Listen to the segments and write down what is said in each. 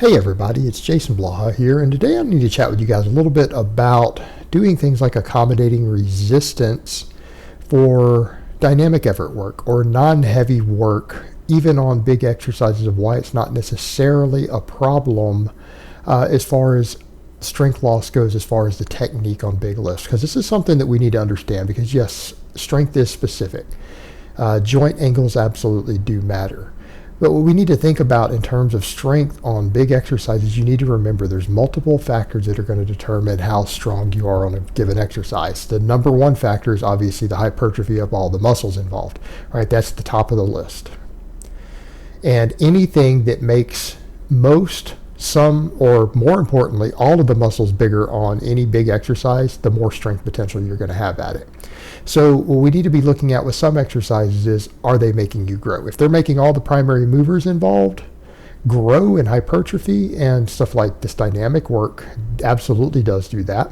Hey everybody, it's Jason Blaha here, and today I need to chat with you guys a little bit about doing things like accommodating resistance for dynamic effort work or non-heavy work, even on big exercises, of why it's not necessarily a problem as far as strength loss goes, as far as the technique on big lifts, because this is something that we need to understand, because yes, strength is specific. Joint angles absolutely do matter. But what we need to think about in terms of strength on big exercises, you need to remember there's multiple factors that are going to determine how strong you are on a given exercise. The number one factor is obviously the hypertrophy of all the muscles involved, right? That's the top of the list. And anything that makes most, some, or more importantly, all of the muscles bigger on any big exercise, the more strength potential you're going to have at it. So what we need to be looking at with some exercises is, are they making you grow? If they're making all the primary movers involved grow in hypertrophy, and stuff like this dynamic work absolutely does do that.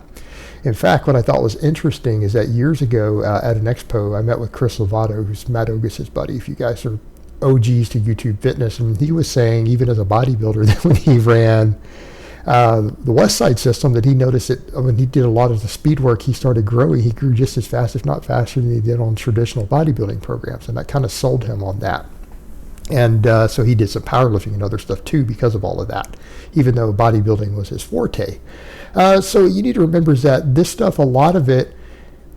In fact, what I thought was interesting is that years ago at an expo, I met with Chris Lovato, who's Matt Ogus's buddy. If you guys are OGs to YouTube fitness, and he was saying, even as a bodybuilder, that when he ran the West Side system, that he noticed that when he did a lot of the speed work, he started growing. He grew just as fast, if not faster, than he did on traditional bodybuilding programs, and that kind of sold him on that. And so he did some powerlifting and other stuff too because of all of that, even though bodybuilding was his forte. So you need to remember is that this stuff, a lot of it,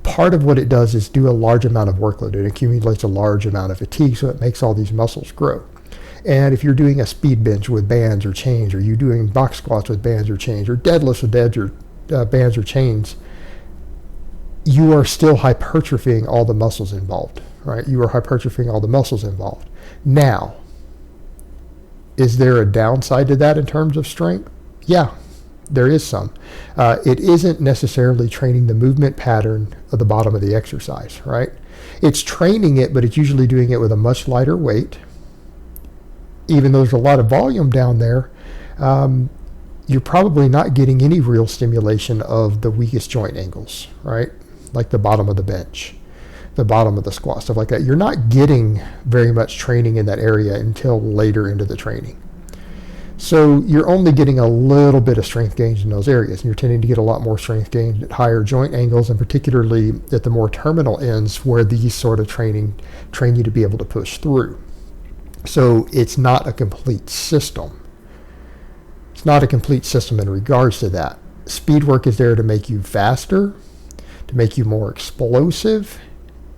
part of what it does is do a large amount of workload. It accumulates a large amount of fatigue, so it makes all these muscles grow. And if you're doing a speed bench with bands or chains, or you're doing box squats with bands or chains, or deadlifts with bands or chains, you are still hypertrophying all the muscles involved, right? You are hypertrophying all the muscles involved. Now, is there a downside to that in terms of strength? Yeah, there is some. It isn't necessarily training the movement pattern of the bottom of the exercise, right? It's training it, but it's usually doing it with a much lighter weight. Even though there's a lot of volume down there, you're probably not getting any real stimulation of the weakest joint angles, right? Like the bottom of the bench, the bottom of the squat, stuff like that. You're not getting very much training in that area until later into the training. So you're only getting a little bit of strength gains in those areas, and you're tending to get a lot more strength gains at higher joint angles, and particularly at the more terminal ends where these sort of train you to be able to push through. So it's not a complete system. It's not a complete system in regards to that. Speed work is there to make you faster, to make you more explosive,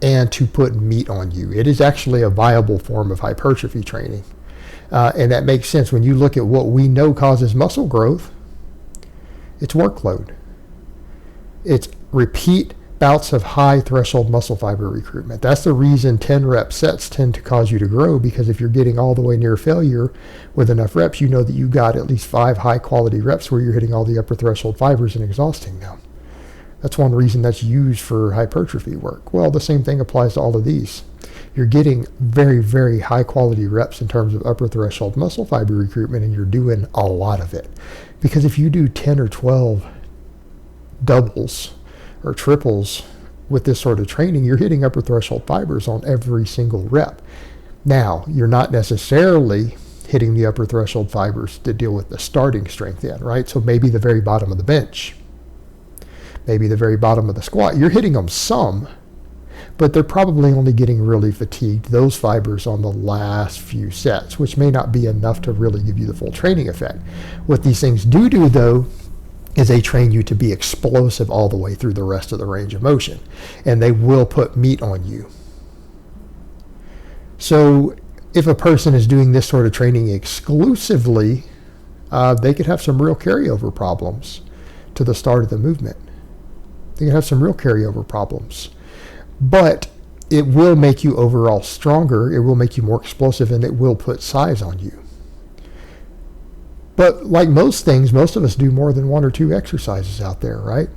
and to put meat on you. It is actually a viable form of hypertrophy training. And that makes sense when you look at what we know causes muscle growth. It's workload. It's repeat bouts of high threshold muscle fiber recruitment. That's the reason 10 rep sets tend to cause you to grow, because if you're getting all the way near failure with enough reps, you know that you got at least 5 high quality reps where you're hitting all the upper threshold fibers and exhausting them. That's one reason that's used for hypertrophy work. Well, the same thing applies to all of these. You're getting very, very high quality reps in terms of upper threshold muscle fiber recruitment, and you're doing a lot of it. Because if you do 10 or 12 doubles or triples with this sort of training, you're hitting upper threshold fibers on every single rep. Now, you're not necessarily hitting the upper threshold fibers to deal with the starting strength in, right? So maybe the very bottom of the bench, maybe the very bottom of the squat, you're hitting them some, but they're probably only getting really fatigued, those fibers, on the last few sets, which may not be enough to really give you the full training effect. What these things do though, is they train you to be explosive all the way through the rest of the range of motion, and they will put meat on you. So if a person is doing this sort of training exclusively, they could have some real carryover problems to the start of the movement. They can have some real carryover problems, but it will make you overall stronger, it will make you more explosive, and it will put size on you. But like most things, most of us do more than 1 or 2 exercises out there, right?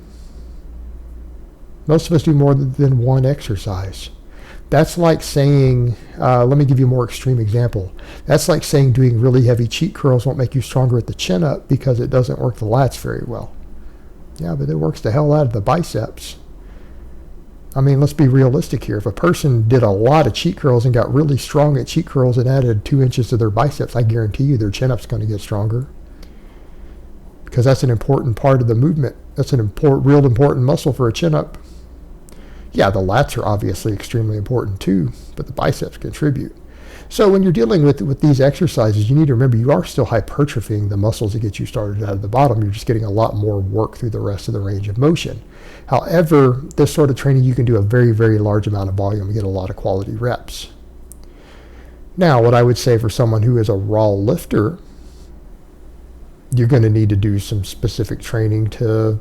Most of us do more than one exercise. That's like saying, let me give you a more extreme example. That's like saying doing really heavy cheat curls won't make you stronger at the chin up because it doesn't work the lats very well. Yeah, but it works the hell out of the biceps. I mean, let's be realistic here. If a person did a lot of cheat curls and got really strong at cheat curls and added 2 inches to their biceps, I guarantee you their chin-up's going to get stronger. because that's an important part of the movement. That's an real important muscle for a chin-up. Yeah, the lats are obviously extremely important too, but the biceps contribute. So when you're dealing with these exercises, you need to remember you are still hypertrophying the muscles that get you started out of the bottom. You're just getting a lot more work through the rest of the range of motion. However, this sort of training, you can do a very, very large amount of volume and get a lot of quality reps. Now, what I would say for someone who is a raw lifter, you're going to need to do some specific training to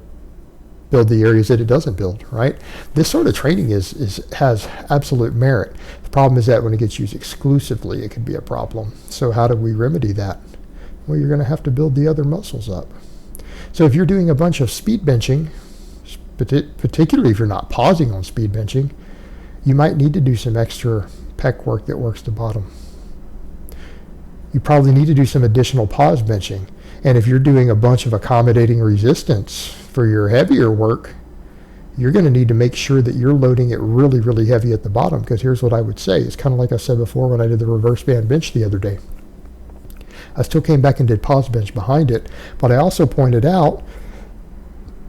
build the areas that it doesn't build, right? This sort of training has absolute merit. The problem is that when it gets used exclusively, it can be a problem. So how do we remedy that? Well, you're going to have to build the other muscles up. So if you're doing a bunch of speed benching, particularly if you're not pausing on speed benching, you might need to do some extra pec work that works the bottom. You probably need to do some additional pause benching. And if you're doing a bunch of accommodating resistance for your heavier work, you're going to need to make sure that you're loading it really, really heavy at the bottom, because here's what I would say. It's kind of like I said before when I did the reverse band bench the other day. I still came back and did pause bench behind it, but I also pointed out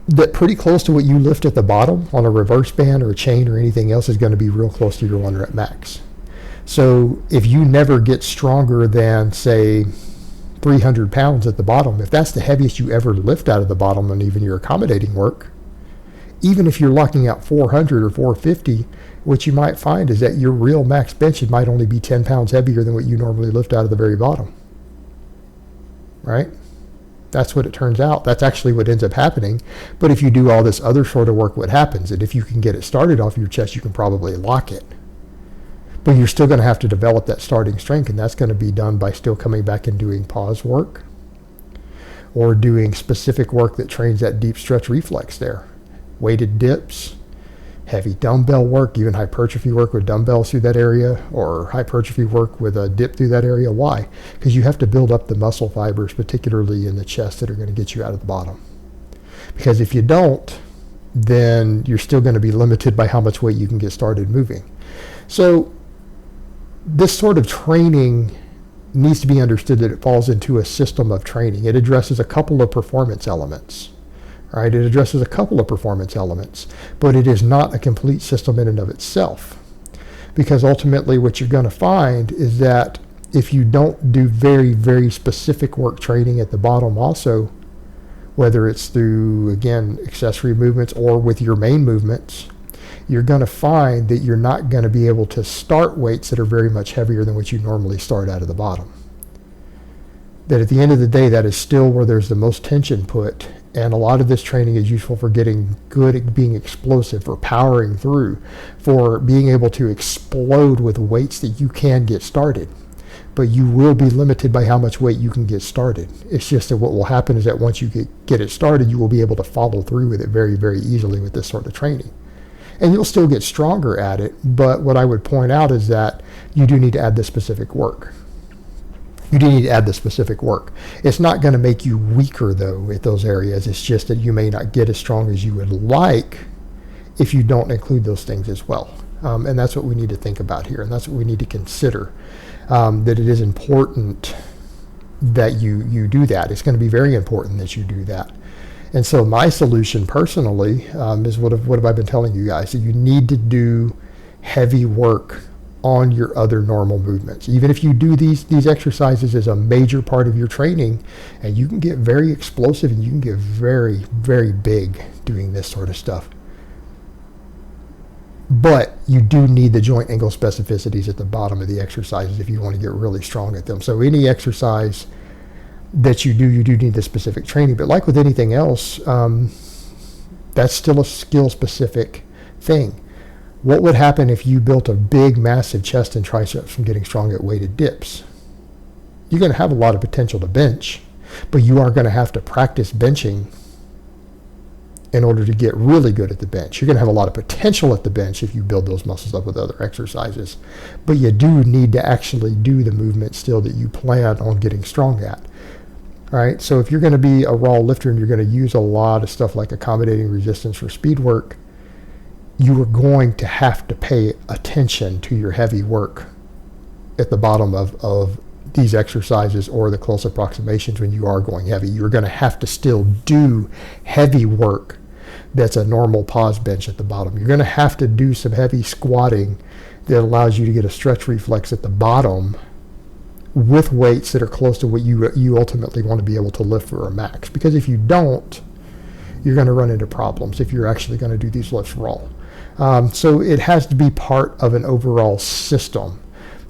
that pretty close to what you lift at the bottom on a reverse band or a chain or anything else is going to be real close to your 1 rep max. So if you never get stronger than, say, 300 pounds at the bottom, if that's the heaviest you ever lift out of the bottom on even your accommodating work, even if you're locking out 400 or 450, what you might find is that your real max bench, it might only be 10 pounds heavier than what you normally lift out of the very bottom, right? That's what it turns out. That's actually what ends up happening. But if you do all this other sort of work, what happens? And if you can get it started off your chest, you can probably lock it. But you're still going to have to develop that starting strength, and that's going to be done by still coming back and doing pause work or doing specific work that trains that deep stretch reflex there. Weighted dips, heavy dumbbell work, even hypertrophy work with dumbbells through that area, or hypertrophy work with a dip through that area. Why? Because you have to build up the muscle fibers, particularly in the chest, that are going to get you out of the bottom. Because if you don't, then you're still going to be limited by how much weight you can get started moving. So this sort of training needs to be understood that it falls into a system of training. It addresses a couple of performance elements, right? It addresses a couple of performance elements, but it is not a complete system in and of itself. Because ultimately what you're going to find is that if you don't do very, very specific work training at the bottom also, whether it's through, again, accessory movements or with your main movements, you're going to find that you're not going to be able to start weights that are very much heavier than what you normally start out of the bottom. That at the end of the day, that is still where there's the most tension put, and a lot of this training is useful for getting good at being explosive, for powering through, for being able to explode with weights that you can get started. But you will be limited by how much weight you can get started. It's just that what will happen is that once you get it started, you will be able to follow through with it very, very easily with this sort of training. And you'll still get stronger at it, but what I would point out is that you do need to add the specific work. You do need to add the specific work. It's not going to make you weaker, though, at those areas. It's just that you may not get as strong as you would like if you don't include those things as well. And that's what we need to think about here, and that's what we need to consider, that it is important that you do that. It's going to be very important that you do that. And so my solution personally is what have I been telling you guys? That you need to do heavy work on your other normal movements. Even if you do these exercises as a major part of your training, and you can get very explosive and you can get very, very big doing this sort of stuff. But you do need the joint angle specificities at the bottom of the exercises if you want to get really strong at them. So any exercise that you do need the specific training. But like with anything else, that's still a skill-specific thing. What would happen if you built a big, massive chest and triceps from getting strong at weighted dips? You're going to have a lot of potential to bench, but you are going to have to practice benching in order to get really good at the bench. You're going to have a lot of potential at the bench if you build those muscles up with other exercises, but you do need to actually do the movement still that you plan on getting strong at. All right, so if you're going to be a raw lifter and you're going to use a lot of stuff like accommodating resistance for speed work, you are going to have to pay attention to your heavy work at the bottom of these exercises or the close approximations when you are going heavy. You're going to have to still do heavy work that's a normal pause bench at the bottom. You're going to have to do some heavy squatting that allows you to get a stretch reflex at the bottom with weights that are close to what you ultimately want to be able to lift for a max. Because if you don't, you're going to run into problems if you're actually going to do these lifts raw. So it has to be part of an overall system.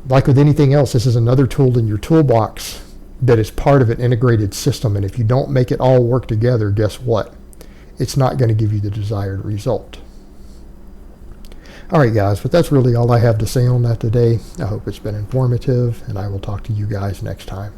Like with anything else, this is another tool in your toolbox that is part of an integrated system. And if you don't make it all work together, guess what? It's not going to give you the desired result. All right, guys, but that's really all I have to say on that today. I hope it's been informative, and I will talk to you guys next time.